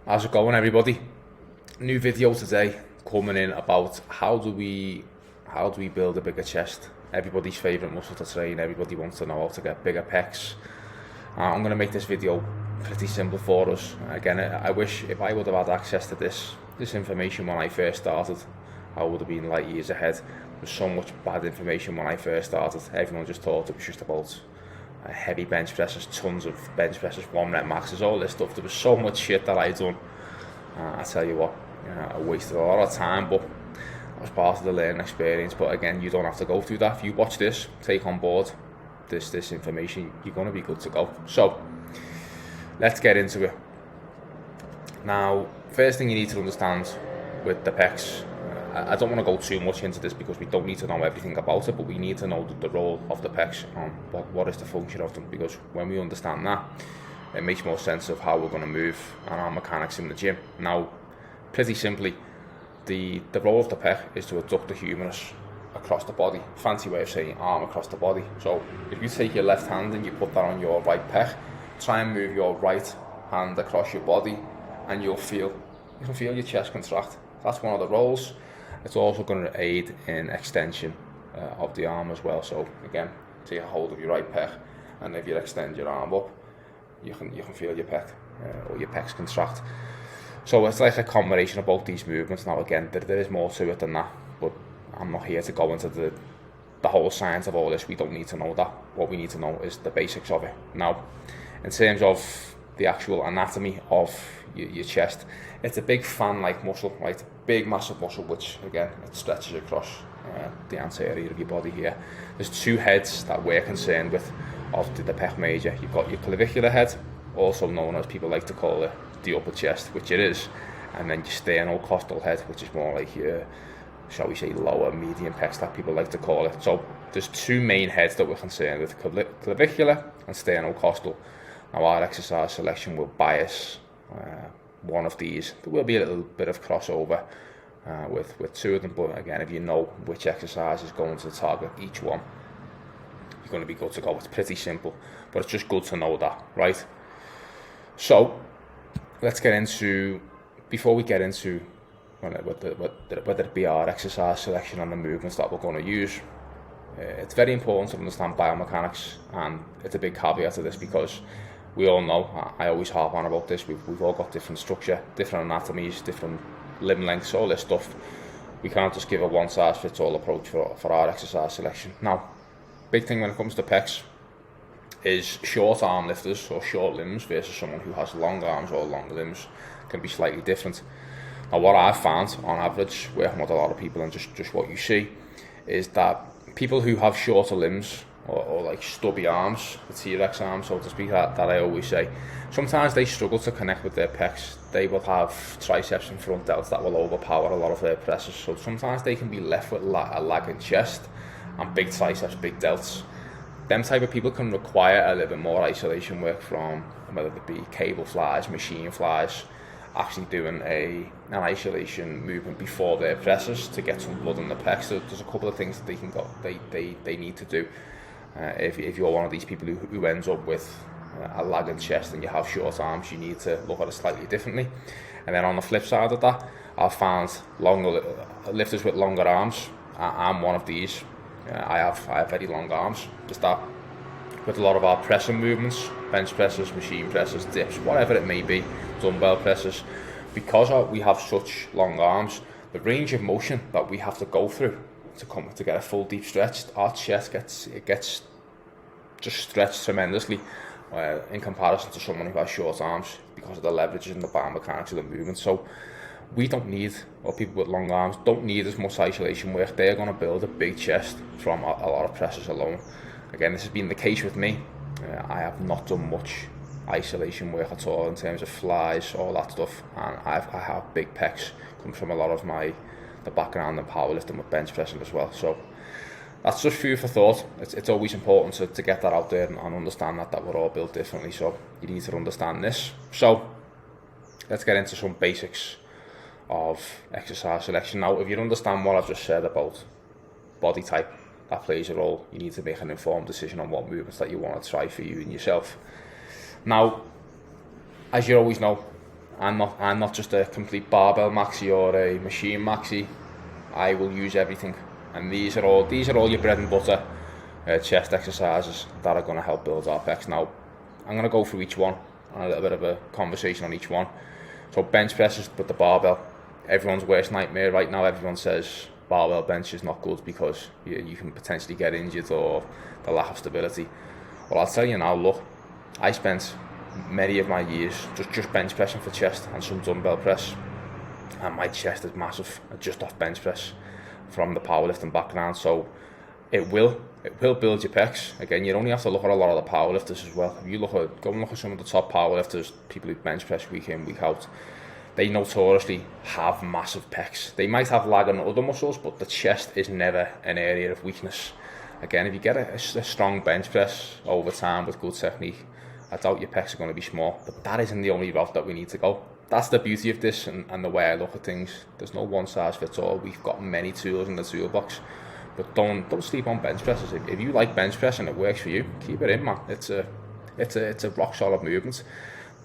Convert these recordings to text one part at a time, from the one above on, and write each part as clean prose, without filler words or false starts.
How's it going, everybody? New video today coming in about how do we build a bigger chest. Everybody's favorite muscle to train. Everybody wants to know how to get bigger pecs. I'm going to make this video pretty simple for us. Again, I wish if I would have had access to this information when I first started, I would have been light years ahead. There's so much bad information when I first started. Everyone just thought it was just about heavy bench presses, tons of bench presses, 1 rep maxes, all this stuff. There was so much shit that I done. I tell you what, I wasted a lot of time, but that was part of the learning experience. But again, you don't have to go through that. If you watch this, take on board this information, you're going to be good to go. So let's get into it. Now, first thing you need to understand with the pecs, I don't want to go too much into this because we don't need to know everything about it, but we need to know the role of the pecs and what is the function of them, because when we understand that, it makes more sense of how we're going to move and our mechanics in the gym. Now, pretty simply, the role of the pec is to adduct the humerus across the body. Fancy way of saying arm across the body. So if you take your left hand and you put that on your right pec, try and move your right hand across your body, and you can feel your chest contract. That's one of the roles. It's also going to aid in extension of the arm as well. So again, take a hold of your right pec, and if you extend your arm up, you can feel your pec or your pecs contract. So it's like a combination of both these movements. Now again, there is more to it than that, but I'm not here to go into the whole science of all this. We don't need to know that. What we need to know is the basics of it. Now, in terms of the actual anatomy of your chest, it's a big fan-like muscle, right? Big, massive muscle, which again, it stretches across the anterior of your body here. There's 2 heads that we're concerned with of the pec major. You've got your clavicular head, also known as, people like to call it, the upper chest, which it is, and then your sternocostal head, which is more like your, shall we say, lower medium pecs that people like to call it. So there's 2 main heads that we're concerned with, clavicular and sternocostal. Now our exercise selection will bias one of these. There will be a little bit of crossover with 2 of them, but again, if you know which exercise is going to target each one, you're going to be good to go. It's pretty simple, but it's just good to know that, right? So let's get into, before we get into whether it be our exercise selection and the movements that we're going to use, it's very important to understand biomechanics, and it's a big caveat to this because we all know, I always harp on about this, we've all got different structure, different anatomies, different limb lengths, all this stuff. We can't just give a one-size-fits-all approach for our exercise selection. Now, big thing when it comes to pecs is short arm lifters or short limbs versus someone who has long arms or long limbs can be slightly different. Now, what I've found on average, working with a lot of people and just what you see, is that people who have shorter limbs or like stubby arms, the T-Rex arms, so to speak, that I always say, sometimes they struggle to connect with their pecs. They will have triceps and front delts that will overpower a lot of their presses, so sometimes they can be left with a lagging chest and big triceps, big delts. Them type of people can require a little bit more isolation work from, whether it be cable flies, machine flies, actually doing an isolation movement before their presses to get some blood in the pecs. So there's a couple of things that they need to do. If you're one of these people who ends up with a lagging chest and you have short arms, you need to look at it slightly differently. And then on the flip side of that, I've found longer lifters with longer arms. I'm one of these. I have very long arms. Just that with a lot of our pressing movements, bench presses, machine presses, dips, whatever it may be, dumbbell presses, because we have such long arms, the range of motion that we have to go through to get a full deep stretch, our chest gets just stretched tremendously in comparison to someone who has short arms, because of the leverage and the biomechanics of the movement. So we don't need, or people with long arms don't need as much isolation work. They're going to build a big chest from a lot of presses alone. Again, this has been the case with me. I have not done much isolation work at all in terms of flies, all that stuff, and I have big pecs. Comes from a lot of the background in powerlifting with bench pressing as well. So that's just food for thought. It's always important to get that out there and understand that we're all built differently. So you need to understand this. So let's get into some basics of exercise selection. Now, if you understand what I've just said about body type, that plays a role. You need to make an informed decision on what movements that you want to try for you and yourself. Now, as you always know, I'm not just a complete barbell maxi or a machine maxi. I will use everything, and these are all your bread and butter chest exercises that are going to help build our pecs. Now, I'm going to go through each one and a little bit of a conversation on each one. So bench presses with the barbell. Everyone's worst nightmare right now. Everyone says barbell bench is not good because you can potentially get injured or the lack of stability. Well, I'll tell you now, look, I spent many of my years just bench pressing for chest and some dumbbell press, and my chest is massive just off bench press from the powerlifting background. So it will build your pecs. Again, you only have to look at a lot of the powerlifters as well. If you go and look at some of the top powerlifters, people who bench press week in, week out, they notoriously have massive pecs. They might have lag on other muscles, but the chest is never an area of weakness. Again, if you get a strong bench press over time with good technique, I doubt your pecs are going to be small. But that isn't the only route that we need to go. That's the beauty of this and the way I look at things. There's no one size fits all. We've got many tools in the toolbox. But don't sleep on bench presses. If you like bench press and it works for you, keep it in, man. It's a rock solid movement.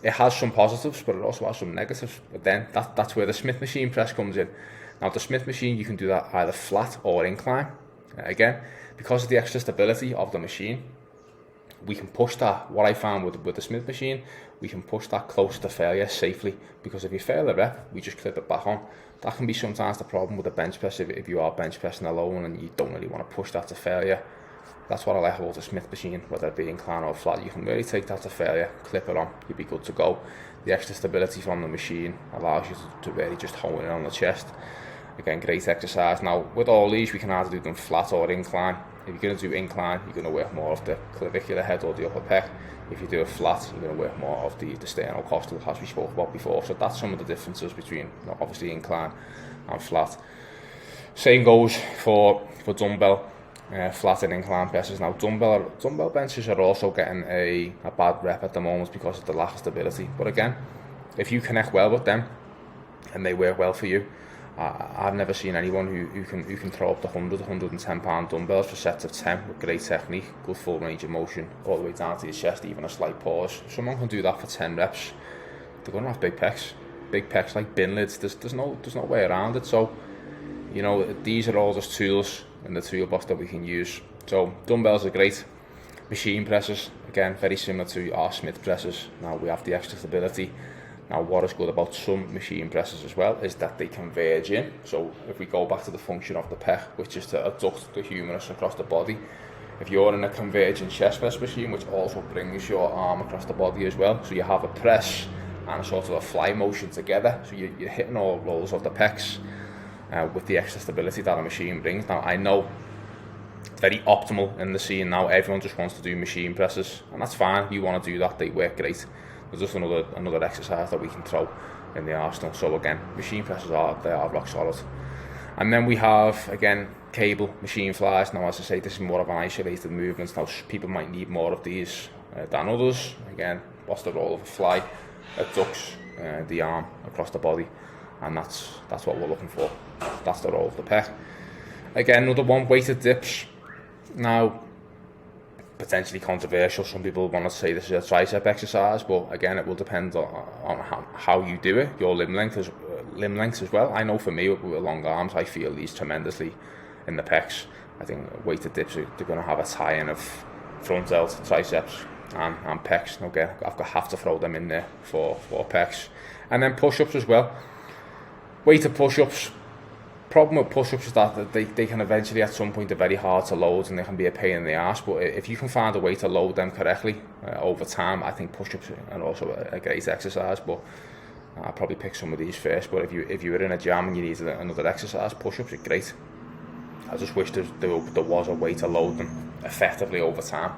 It has some positives, but it also has some negatives. But then that's where the Smith machine press comes in. Now the Smith machine, you can do that either flat or incline. Again, because of the extra stability of the machine, we can push that. What I found with the Smith machine, we can push that close to failure safely, because if you fail a rep, we just clip it back on. That can be sometimes the problem with the bench press if you are bench pressing alone and you don't really want to push that to failure. That's what I like about the Smith machine, whether it be incline or flat. You can really take that to failure, clip it on, you'll be good to go. The extra stability from the machine allows you to really just hone in on the chest. Again, great exercise. Now, with all these, we can either do them flat or incline. If you're going to do incline, you're going to work more of the clavicular head or the upper pec. If you do it flat, you're going to work more of the sternocostal, as we spoke about before. So that's some of the differences between, obviously, incline and flat. Same goes for dumbbell, flat and incline presses. Now, dumbbell benches are also getting a bad rep at the moment because of the lack of stability. But again, if you connect well with them and they work well for you, I've never seen anyone who can throw up the 110 pound dumbbells for sets of 10 with great technique, good full range of motion, all the way down to your chest, even a slight pause. If someone can do that for 10 reps, they're going to have big pecs like bin lids. There's no way around it. So, these are all just tools in the toolbox that we can use. So dumbbells are great. Machine presses, again, very similar to our Smith presses. Now we have the extra stability. Now, what is good about some machine presses as well is that they converge in. So if we go back to the function of the pec, which is to adduct the humerus across the body, if you're in a converging chest press machine, which also brings your arm across the body as well, so you have a press and a sort of a fly motion together, so you're hitting all rolls of the pecs with the extra stability that a machine brings. Now, I know it's very optimal in the scene now. Everyone just wants to do machine presses, and that's fine. If you want to do that, they work great. There's just another exercise that we can throw in the arsenal. So again, machine presses are rock solid. And then we have, again, cable machine flies. Now, as I say, this is more of an isolated movement. Now, people might need more of these than others. Again, what's the role of a fly? It ducts the arm across the body, and that's what we're looking for. That's the role of the pec. Again, another one, weighted dips. Now, potentially controversial. Some people want to say this is a tricep exercise, but again, it will depend on how you do it, your limb length as well. I know for me, with long arms, I feel these tremendously in the pecs. I think weighted dips they're going to have a tie-in of front delt, triceps, and pecs. Okay, have to throw them in there for pecs, and then push-ups as well. Weighted push-ups. Problem with push-ups is that they can eventually at some point be very hard to load and they can be a pain in the ass, but if you can find a way to load them correctly over time, I think push-ups are also a great exercise. But I'll probably pick some of these first. But if you were in a jam and you needed another exercise, push-ups are great. I just wish there was a way to load them effectively over time.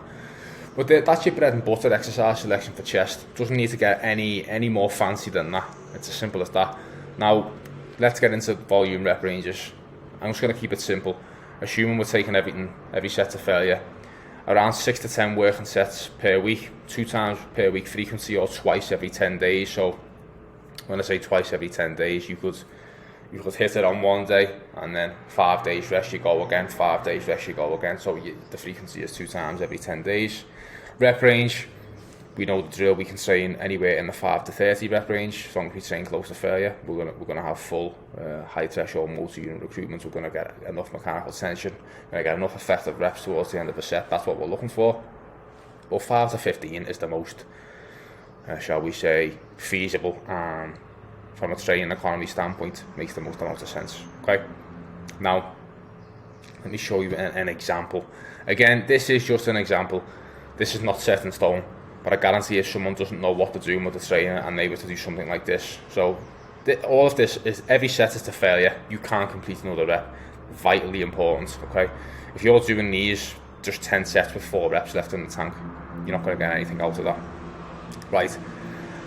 But that's your bread and butter exercise selection for chest. Doesn't need to get any more fancy than that. It's as simple as that. Now, let's get into volume rep ranges. I'm just going to keep it simple. Assuming we're taking every set to failure, around 6 to 10 working sets per week, 2 times per week frequency, or twice every 10 days. So when I say twice every 10 days, you could hit it on one day and then 5 days rest, you go again, 5 days rest, you go again. So the frequency is 2 times every 10 days. Rep range, we know the drill. We can train anywhere in the 5 to 30 rep range. As long as we train close to failure, we're gonna have full high threshold motor unit recruitment. We're gonna get enough mechanical tension. We're gonna get enough effective reps towards the end of the set. That's what we're looking for. But 5 to 15 is the most, shall we say, feasible, and from a training economy standpoint, makes the most amount of sense. Okay. Now, let me show you an example. Again, this is just an example. This is not set in stone. But I guarantee if someone doesn't know what to do with the trainer and they were to do something like this. So all of this is, every set is to failure. You can't complete another rep. Vitally important, okay? If you're doing these, just 10 sets with 4 reps left in the tank, you're not going to get anything out of that. Right,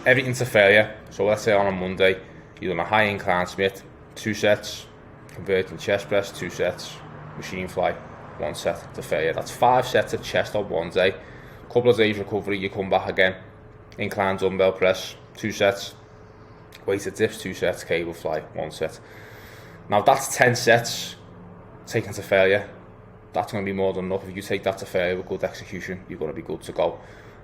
everything's to failure. So let's say on a Monday, you're doing a high incline Smith, 2 sets, converting chest press, 2 sets, machine fly, 1 set to failure. That's 5 sets of chest on one day. Couple of days recovery, you come back again, incline dumbbell press, 2 sets, weighted dips, 2 sets, cable fly, 1 set. Now that's 10 sets taken to failure. That's going to be more than enough. If you take that to failure with good execution, you're going to be good to go.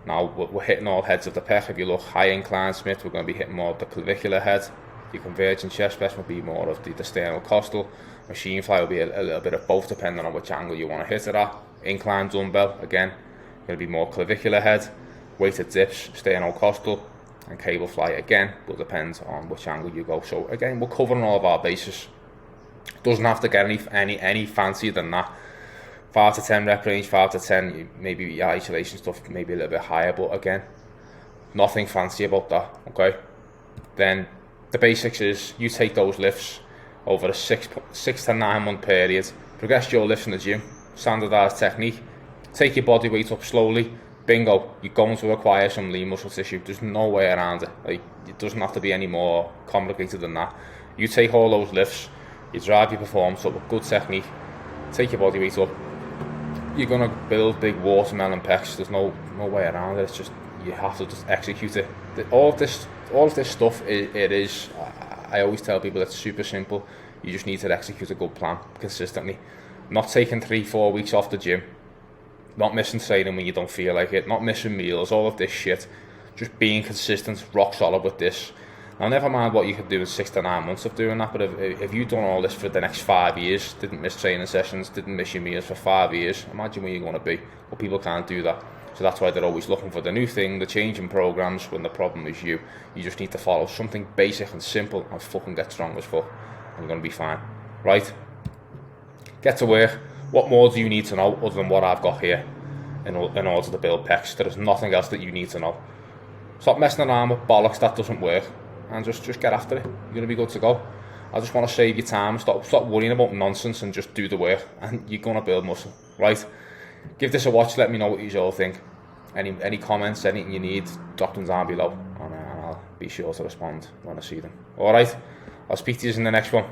Now we're hitting all heads of the pec. If you look high incline Smith, we're going to be hitting more of the clavicular head. Your convergent chest press will be more of the sternocostal. Machine fly will be a little bit of both, depending on which angle you want to hit it at. Incline dumbbell, again, going to be more clavicular head. Weighted dips, sternocostal, and cable fly again, but depends on which angle you go. So again, we're covering all of our bases. Doesn't have to get any fancier than that. 5 to 10 rep range, 5 to 10, maybe your isolation stuff, maybe a little bit higher, but again, nothing fancy about that, okay? Then the basics is you take those lifts over a 6 to 9 month period, progress your lifts in the gym, standardized technique, take your body weight up slowly, bingo, you're going to require some lean muscle tissue. There's no way around it. Like, it doesn't have to be any more complicated than that. You take all those lifts, you drive your performance up with good technique, take your body weight up, you're going to build big watermelon pecs. There's no way around it. It's just, you have to just execute it. All of this stuff, it is, I always tell people it's super simple. You just need to execute a good plan consistently. Not taking 3-4 weeks off the gym, not missing training when you don't feel like it, not missing meals, all of this shit. Just being consistent, rock solid with this. Now, never mind what you could do in 6 to 9 months of doing that, but if you've done all this for the next 5 years, didn't miss training sessions, didn't miss your meals for 5 years, imagine where you're going to be. But people can't do that. So that's why they're always looking for the new thing, the changing programs, when the problem is you. You just need to follow something basic and simple and fucking get strong as fuck. And you're going to be fine. Right? Get to work. What more do you need to know other than what I've got here in order to build pecs? There is nothing else that you need to know. Stop messing around with bollocks that doesn't work, and just get after it. You're going to be good to go. I just want to save your time. Stop worrying about nonsense and just do the work, and you're going to build muscle. Right? Give this a watch. Let me know what you all think. Any comments, anything you need, drop them down below, and I'll be sure to respond when I see them. Alright? I'll speak to you in the next one.